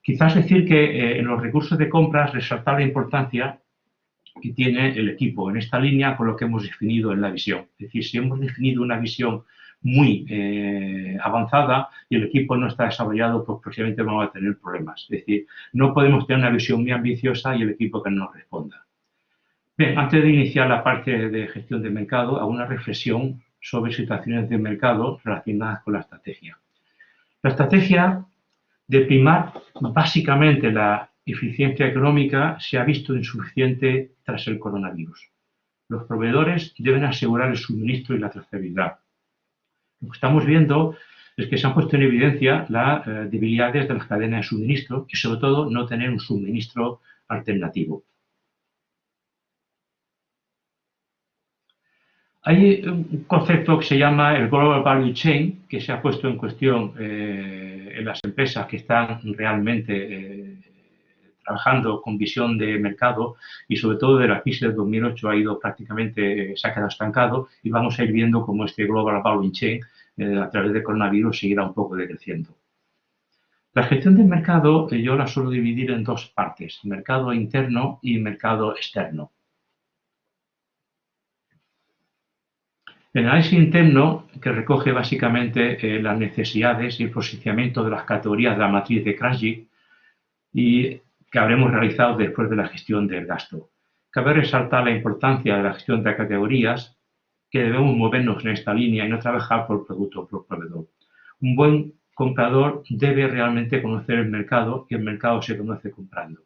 Quizás decir que en los recursos de compras resaltar la importancia que tiene el equipo en esta línea con lo que hemos definido en la visión. Es decir, si hemos definido una visión muy avanzada y el equipo no está desarrollado, pues posiblemente vamos a tener problemas. Es decir, no podemos tener una visión muy ambiciosa y el equipo que no responda. Bien, antes de iniciar la parte de gestión de mercado, hago una reflexión sobre situaciones de mercado relacionadas con la estrategia. La estrategia de primar básicamente la eficiencia económica se ha visto insuficiente tras el coronavirus. Los proveedores deben asegurar el suministro y la trazabilidad. Lo que estamos viendo es que se han puesto en evidencia las debilidades de las cadenas de suministro y, sobre todo, no tener un suministro alternativo. Hay un concepto que se llama el Global Value Chain, que se ha puesto en cuestión en las empresas que están realmente trabajando con visión de mercado, y sobre todo de la crisis del 2008 ha ido prácticamente, se ha quedado estancado, y vamos a ir viendo cómo este Global Value Chain a través del coronavirus seguirá un poco decreciendo. La gestión del mercado yo la suelo dividir en 2 partes: mercado interno y mercado externo. El análisis interno, que recoge básicamente las necesidades y el posicionamiento de las categorías de la matriz de Krasny y que habremos realizado después de la gestión del gasto. Cabe resaltar la importancia de la gestión de categorías, que debemos movernos en esta línea y no trabajar por producto o por proveedor. Un buen comprador debe realmente conocer el mercado y el mercado se conoce comprando.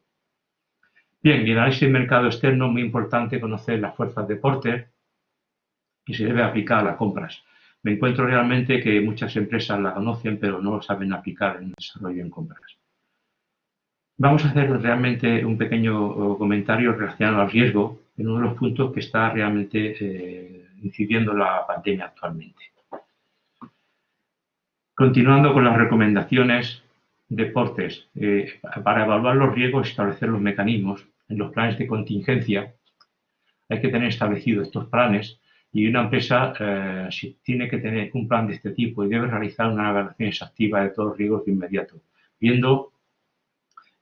Bien, y el análisis del mercado externo, muy importante conocer las fuerzas de Porter y se debe aplicar a las compras. Me encuentro realmente que muchas empresas la conocen, pero no lo saben aplicar en el desarrollo en compras. Vamos a hacer realmente un pequeño comentario relacionado al riesgo en uno de los puntos que está realmente incidiendo la pandemia actualmente. Continuando con las recomendaciones de Porter, para evaluar los riesgos y establecer los mecanismos en los planes de contingencia, hay que tener establecidos estos planes. Y una empresa tiene que tener un plan de este tipo y debe realizar una evaluación exhaustiva de todos los riesgos de inmediato, viendo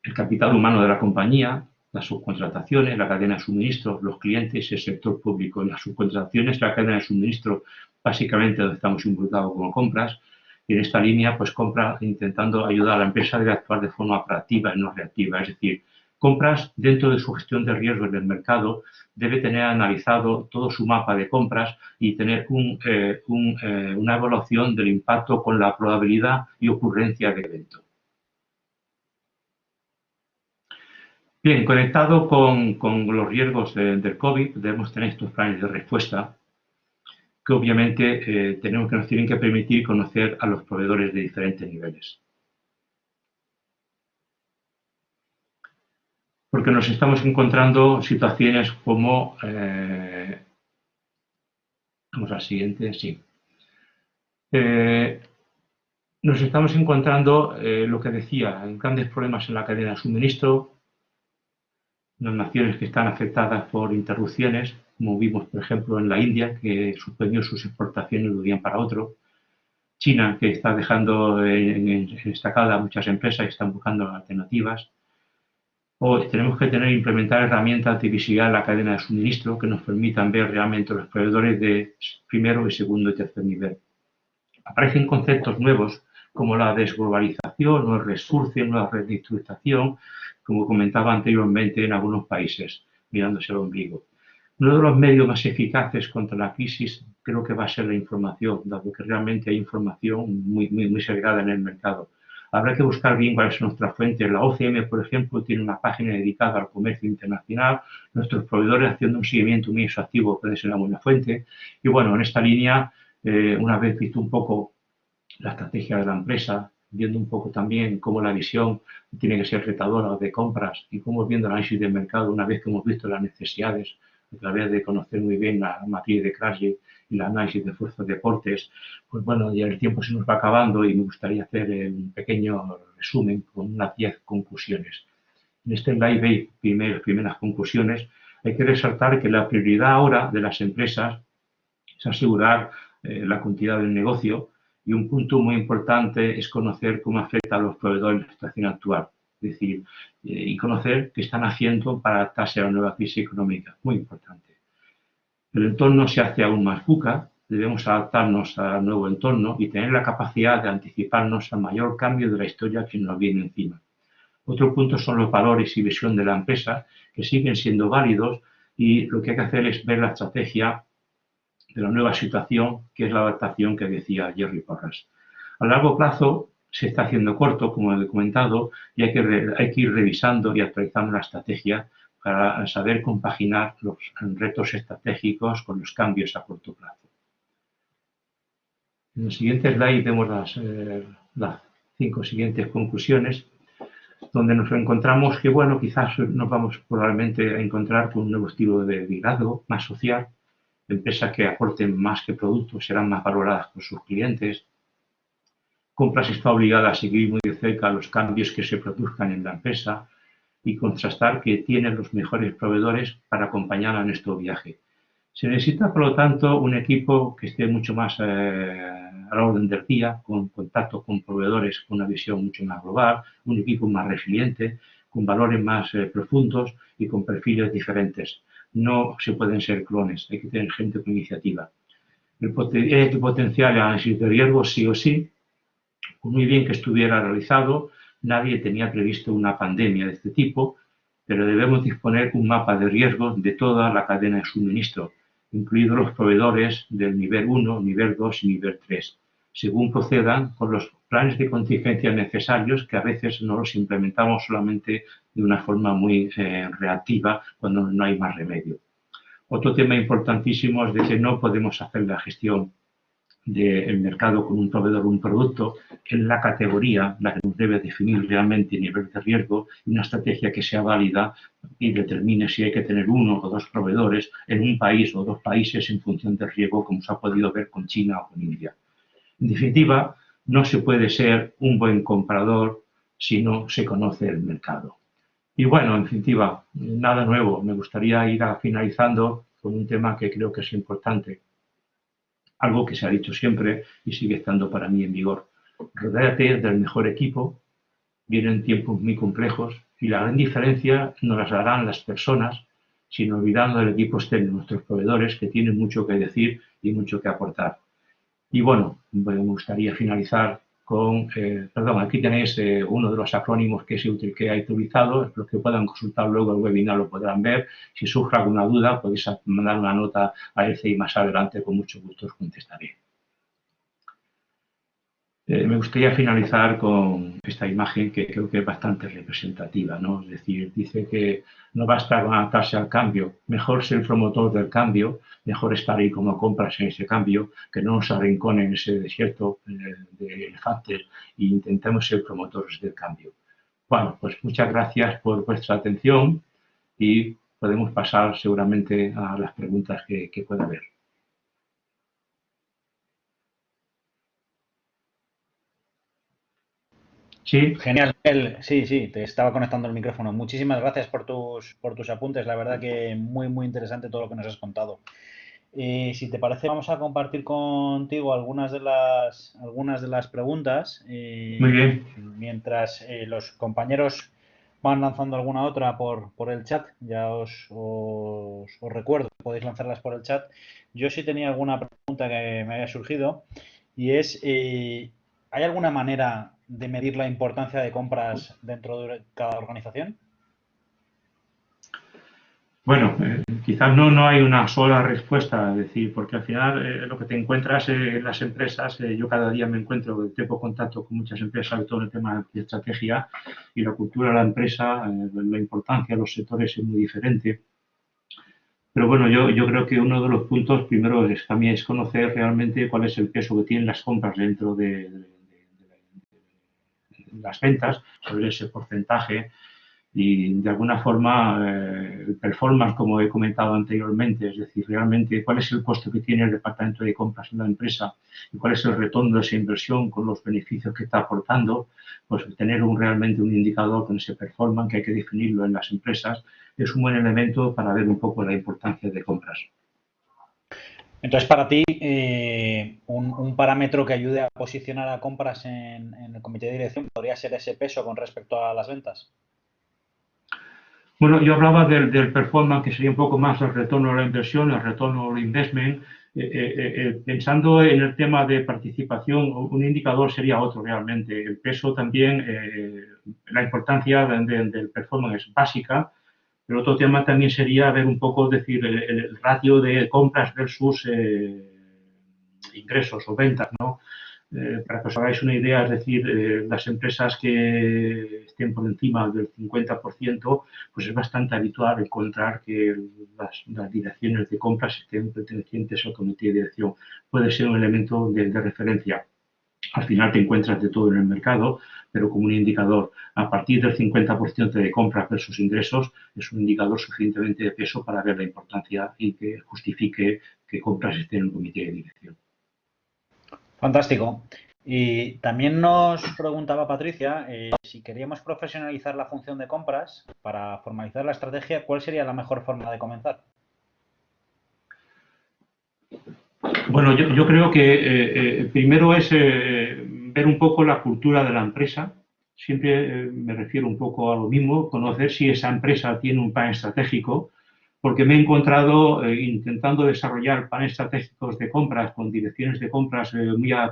el capital humano de la compañía, las subcontrataciones, la cadena de suministro, los clientes y el sector público. En las subcontrataciones, la cadena de suministro, básicamente donde estamos involucrados como compras, y en esta línea, pues compra intentando ayudar a la empresa a actuar de forma proactiva y no reactiva, es decir, compras, dentro de su gestión de riesgos del mercado, debe tener analizado todo su mapa de compras y tener una evaluación del impacto con la probabilidad y ocurrencia del evento. Bien, conectado con los riesgos del COVID, debemos tener estos planes de respuesta que obviamente nos tienen que permitir conocer a los proveedores de diferentes niveles. Porque nos estamos encontrando situaciones como, vamos al siguiente, sí. Nos estamos encontrando, lo que decía, grandes problemas en la cadena de suministro, unas naciones que están afectadas por interrupciones, como vimos, por ejemplo, en la India, que suspendió sus exportaciones de un día para otro. China, que está dejando en estacada a muchas empresas y están buscando alternativas. O tenemos que implementar herramientas de visibilidad en la cadena de suministro que nos permitan ver realmente los proveedores de primero y segundo y tercer nivel. Aparecen conceptos nuevos como la desglobalización o el resurgir, la redistribución, como comentaba anteriormente en algunos países, mirándose el ombligo. Uno de los medios más eficaces contra la crisis creo que va a ser la información, dado que realmente hay información muy segregada en el mercado. Habrá que buscar bien cuáles son nuestras fuentes. La OCM, por ejemplo, tiene una página dedicada al comercio internacional. Nuestros proveedores haciendo un seguimiento muy exhaustivo puede ser una buena fuente. Y bueno, en esta línea, una vez visto un poco la estrategia de la empresa, viendo un poco también cómo la visión tiene que ser retadora de compras y cómo viendo el análisis del mercado, una vez que hemos visto las necesidades, a través de conocer muy bien la matriz de Krasny y el análisis de fuerzas de deportes, pues bueno, ya el tiempo se nos va acabando y me gustaría hacer un pequeño resumen con unas 10 conclusiones. En este slide veis primeras conclusiones. Hay que resaltar que la prioridad ahora de las empresas es asegurar la continuidad del negocio y un punto muy importante es conocer cómo afecta a los proveedores la situación actual. Es decir, y conocer qué están haciendo para adaptarse a la nueva crisis económica. Muy importante. El entorno se hace aún más VUCA, debemos adaptarnos al nuevo entorno y tener la capacidad de anticiparnos al mayor cambio de la historia que nos viene encima. Otro punto son los valores y visión de la empresa, que siguen siendo válidos y lo que hay que hacer es ver la estrategia de la nueva situación, que es la adaptación que decía Jerry Porras. A largo plazo se está haciendo corto, como he comentado, y hay que ir revisando y actualizando la estrategia para saber compaginar los retos estratégicos con los cambios a corto plazo. En el siguiente slide vemos las 5 siguientes conclusiones, donde nos encontramos que, bueno, quizás nos vamos probablemente a encontrar con un nuevo estilo de liderazgo más social, empresas que aporten más que productos serán más valoradas por sus clientes. Compras está obligada a seguir muy de cerca los cambios que se produzcan en la empresa y contrastar que tiene los mejores proveedores para acompañar a nuestro viaje. Se necesita, por lo tanto, un equipo que esté mucho más a la orden del día, con contacto con proveedores con una visión mucho más global, un equipo más resiliente, con valores más profundos y con perfiles diferentes. No se pueden ser clones, hay que tener gente con iniciativa. Hay que potenciar el análisis de riesgos sí o sí. Por muy bien que estuviera realizado, nadie tenía previsto una pandemia de este tipo, pero debemos disponer un mapa de riesgos de toda la cadena de suministro, incluidos los proveedores del nivel 1, nivel 2 y nivel 3, según procedan con los planes de contingencia necesarios, que a veces no los implementamos solamente de una forma muy reactiva cuando no hay más remedio. Otro tema importantísimo es de que no podemos hacer la gestión del mercado con un proveedor o un producto en la categoría la que nos debe definir realmente el nivel de riesgo y una estrategia que sea válida y determine si hay que tener uno o dos proveedores en un país o dos países en función del riesgo, como se ha podido ver con China o con India. En definitiva, no se puede ser un buen comprador si no se conoce el mercado. Y bueno, en definitiva, nada nuevo. Me gustaría ir finalizando con un tema que creo que es importante. Algo que se ha dicho siempre y sigue estando para mí en vigor. Rodéate del mejor equipo, vienen tiempos muy complejos y la gran diferencia nos las darán las personas, sin olvidando del equipo externo, nuestros proveedores, que tienen mucho que decir y mucho que aportar. Y bueno, me gustaría finalizar perdón, aquí tenéis uno de los acrónimos que he utilizado. Los que puedan consultar luego el webinar lo podrán ver. Si surge alguna duda, podéis mandar una nota a ERCE y más adelante con mucho gusto os contestaré. Me gustaría finalizar con esta imagen que creo que es bastante representativa, ¿no? Es decir, dice que no basta con adaptarse al cambio, mejor ser el promotor del cambio, mejor estar ahí como compras en ese cambio, que no nos arrincone en ese desierto de elefantes e intentemos ser promotores del cambio. Bueno, pues muchas gracias por vuestra atención y podemos pasar seguramente a las preguntas que pueda haber. Sí. Genial, Miguel. Sí, sí, te estaba conectando el micrófono. Muchísimas gracias por tus apuntes. La verdad que muy, muy interesante todo lo que nos has contado. Si te parece, vamos a compartir contigo algunas de las preguntas. Muy bien. Mientras los compañeros van lanzando alguna otra por el chat, ya os recuerdo, podéis lanzarlas por el chat. Yo sí tenía alguna pregunta que me había surgido y es, ¿hay alguna manera de medir la importancia de compras dentro de cada organización? Bueno, quizás no hay una sola respuesta, es decir, porque al final lo que te encuentras en las empresas, yo cada día me encuentro, tengo contacto con muchas empresas, sobre todo en el tema de estrategia y la cultura de la empresa, la importancia de los sectores es muy diferente. Pero bueno, yo creo que uno de los puntos primero también es conocer realmente cuál es el peso que tienen las compras dentro de las ventas, sobre ese porcentaje y de alguna forma el performance, como he comentado anteriormente, es decir, realmente cuál es el costo que tiene el departamento de compras en la empresa y cuál es el retorno de esa inversión con los beneficios que está aportando, pues tener realmente un indicador con ese performance que hay que definirlo en las empresas es un buen elemento para ver un poco la importancia de compras. Entonces, para ti, un parámetro que ayude a posicionar a compras en el comité de dirección podría ser ese peso con respecto a las ventas. Bueno, yo hablaba del performance, que sería un poco más el retorno a la inversión, el retorno al investment. Pensando en el tema de participación, un indicador sería otro realmente. El peso también, la importancia del performance es básica, pero otro tema también sería ver un poco, decir, el ratio de compras versus ingresos o ventas, ¿no? Para que os hagáis una idea, es decir, las empresas que estén por encima del 50%, pues es bastante habitual encontrar que las direcciones de compras estén pertenecientes al comité de dirección. Puede ser un elemento de referencia. Al final te encuentras de todo en el mercado, pero como un indicador a partir del 50% de compras versus ingresos es un indicador suficientemente de peso para ver la importancia y que justifique que compras estén en el comité de dirección. Fantástico. Y también nos preguntaba Patricia si queríamos profesionalizar la función de compras para formalizar la estrategia, ¿cuál sería la mejor forma de comenzar? Bueno, yo creo que primero es ver un poco la cultura de la empresa. Siempre me refiero un poco a lo mismo, conocer si esa empresa tiene un plan estratégico, porque me he encontrado intentando desarrollar planes estratégicos de compras con direcciones de compras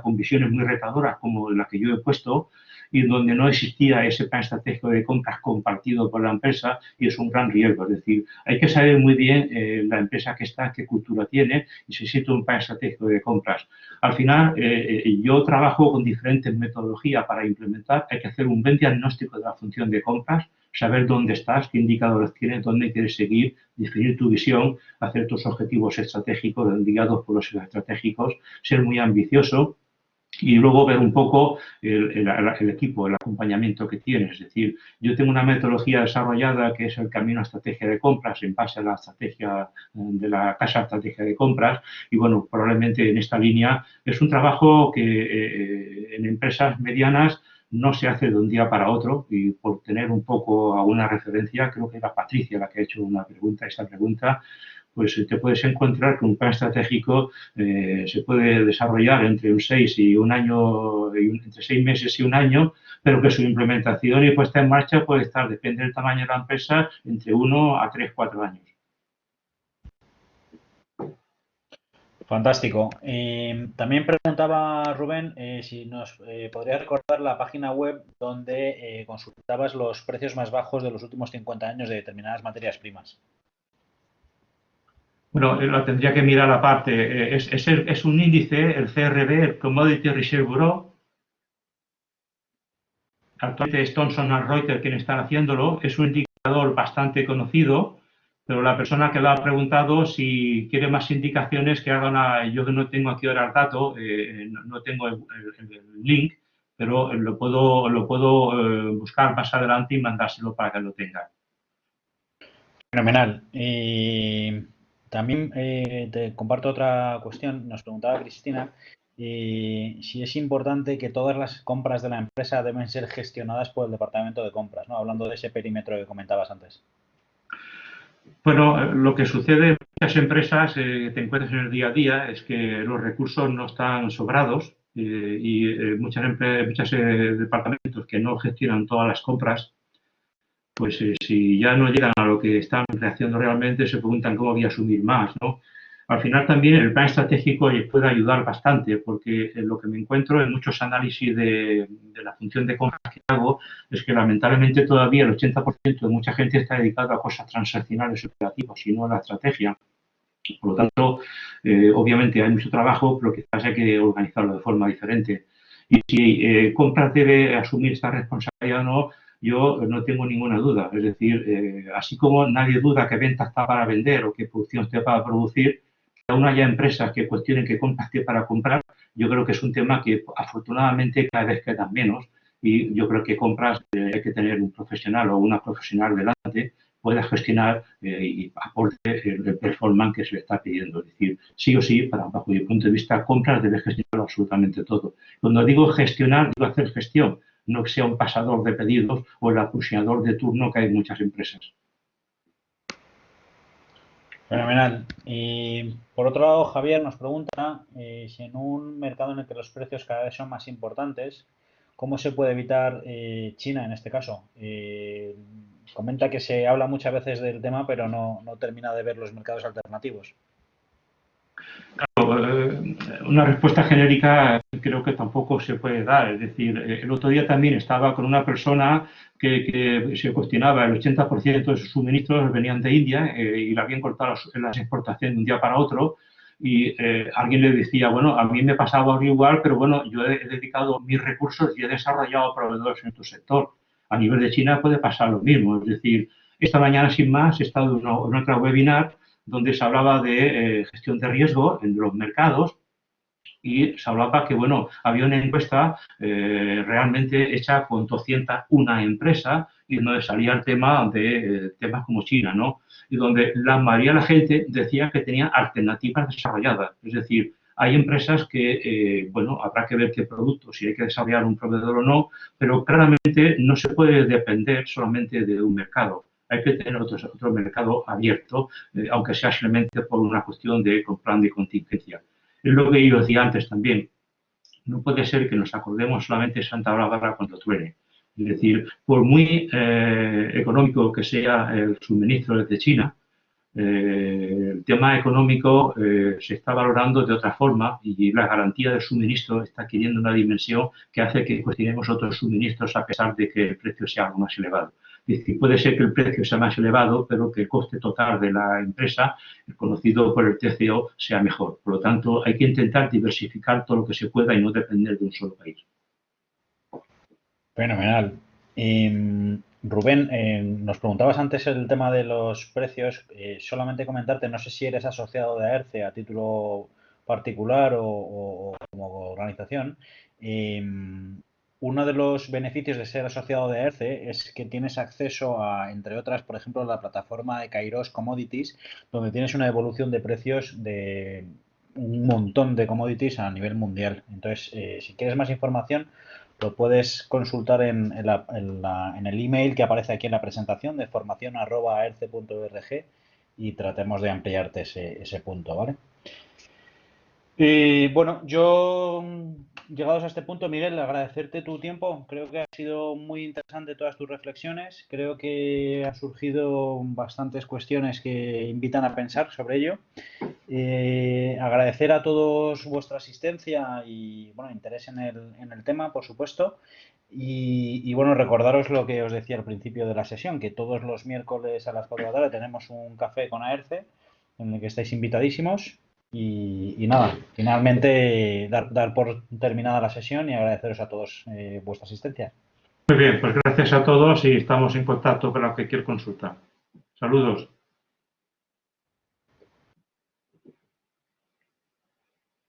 con visiones muy retadoras como la que yo he puesto y donde no existía ese plan estratégico de compras compartido por la empresa y es un gran riesgo. Es decir, hay que saber muy bien la empresa que está, qué cultura tiene y si existe un plan estratégico de compras. Al final, yo trabajo con diferentes metodologías para implementar. Hay que hacer un buen diagnóstico de la función de compras, saber dónde estás, qué indicadores tienes, dónde quieres seguir, definir tu visión, hacer tus objetivos estratégicos guiados por los estratégicos, ser muy ambicioso y luego ver un poco el equipo, el acompañamiento que tienes. Es decir, yo tengo una metodología desarrollada que es el camino a estrategia de compras en base a la estrategia de la casa de estrategia de compras y bueno, probablemente en esta línea es un trabajo que en empresas medianas no se hace de un día para otro y por tener un poco alguna referencia, creo que era Patricia la que ha hecho esta pregunta, pues te puedes encontrar que un plan estratégico se puede desarrollar entre un 6 y un año, entre 6 meses y un año, pero que su implementación y puesta en marcha puede estar, depende del tamaño de la empresa, entre 1 a 3, 4 años. Fantástico. También preguntaba Rubén si nos podría recordar la página web donde consultabas los precios más bajos de los últimos 50 años de determinadas materias primas. Bueno, lo tendría que mirar aparte. Es un índice, el CRB, el Commodity Reserve Bureau. Actualmente es Thomson Reuters quien están haciéndolo. Es un indicador bastante conocido, pero la persona que lo ha preguntado, si quiere más indicaciones, que haga una. Yo no tengo aquí ahora el dato, no tengo el link, pero lo puedo buscar más adelante y mandárselo para que lo tenga. Fenomenal. También te comparto otra cuestión. Nos preguntaba Cristina si es importante que todas las compras de la empresa deben ser gestionadas por el departamento de compras, ¿no? Hablando de ese perímetro que comentabas antes. Bueno, lo que sucede en muchas empresas que te encuentras en el día a día es que los recursos no están sobrados y muchos departamentos que no gestionan todas las compras, pues si ya no llegan a lo que están haciendo realmente, se preguntan cómo voy a asumir más, ¿no? Al final también el plan estratégico puede ayudar bastante, porque lo que me encuentro en muchos análisis de la función de compras que hago es que lamentablemente todavía el 80% de mucha gente está dedicada a cosas transaccionales operativas y no a la estrategia. Por lo tanto, obviamente hay mucho trabajo, pero quizás hay que organizarlo de forma diferente. Y si compras debe asumir esta responsabilidad o no, yo no tengo ninguna duda. Es decir, así como nadie duda que venta está para vender o que producción esté para producir, que aún haya empresas que cuestionen que compra esté para comprar, yo creo que es un tema que afortunadamente cada vez quedan menos. Y yo creo que compras hay que tener un profesional o una profesional delante pueda gestionar y aporte el performance que se le está pidiendo. Es decir, sí o sí, bajo mi punto de vista, compras debe gestionar absolutamente todo. Cuando digo gestionar, digo hacer gestión, no que sea un pasador de pedidos o el aproximador de turno que hay en muchas empresas. Fenomenal. Y por otro lado, Javier nos pregunta si en un mercado en el que los precios cada vez son más importantes, ¿cómo se puede evitar China en este caso? Comenta que se habla muchas veces del tema, pero no termina de ver los mercados alternativos. Una respuesta genérica creo que tampoco se puede dar. Es decir, el otro día también estaba con una persona que se cuestionaba el 80% de sus suministros venían de India y le habían cortado las exportaciones de un día para otro. Y alguien le decía, bueno, a mí me pasaba algo igual, pero bueno, yo he dedicado mis recursos y he desarrollado proveedores en tu sector. A nivel de China puede pasar lo mismo. Es decir, esta mañana, sin más, he estado en otra webinar donde se hablaba de gestión de riesgo en los mercados y se hablaba que, bueno, había una encuesta realmente hecha con 201 empresas y donde salía el tema de temas como China, ¿no? Y donde la mayoría de la gente decía que tenía alternativas desarrolladas. Es decir, hay empresas que, bueno, habrá que ver qué producto, si hay que desarrollar un proveedor o no, pero claramente no se puede depender solamente de un mercado. Hay que tener otro mercado abierto, aunque sea simplemente por una cuestión de plan de contingencia. Es lo que yo decía antes también. No puede ser que nos acordemos solamente de Santa Bárbara cuando truene. Es decir, por muy económico que sea el suministro desde China, el tema económico se está valorando de otra forma y la garantía del suministro está adquiriendo una dimensión que hace que cuestionemos otros suministros a pesar de que el precio sea algo más elevado. Es decir, puede ser que el precio sea más elevado, pero que el coste total de la empresa, conocido por el TCO, sea mejor. Por lo tanto, hay que intentar diversificar todo lo que se pueda y no depender de un solo país. Fenomenal. Rubén, nos preguntabas antes el tema de los precios. Solamente comentarte, no sé si eres asociado de AERCE a título particular o como organización. Uno de los beneficios de ser asociado de AERCE es que tienes acceso a, entre otras, por ejemplo, la plataforma de Kairos Commodities, donde tienes una evolución de precios de un montón de commodities a nivel mundial. Entonces, si quieres más información, lo puedes consultar en el email que aparece aquí en la presentación de formación@aerce.org y tratemos de ampliarte ese punto, ¿vale? Bueno, yo llegados a este punto, Miguel, agradecerte tu tiempo. Creo que ha sido muy interesante todas tus reflexiones. Creo que han surgido bastantes cuestiones que invitan a pensar sobre ello. Agradecer a todos vuestra asistencia y bueno, interés en el tema, por supuesto. Bueno, recordaros lo que os decía al principio de la sesión, que todos los miércoles a las 4 de la tarde tenemos un café con AERCE, en el que estáis invitadísimos. Nada, finalmente dar por terminada la sesión y agradeceros a todos vuestra asistencia. Muy bien, pues gracias a todos y estamos en contacto para cualquier consulta. Saludos.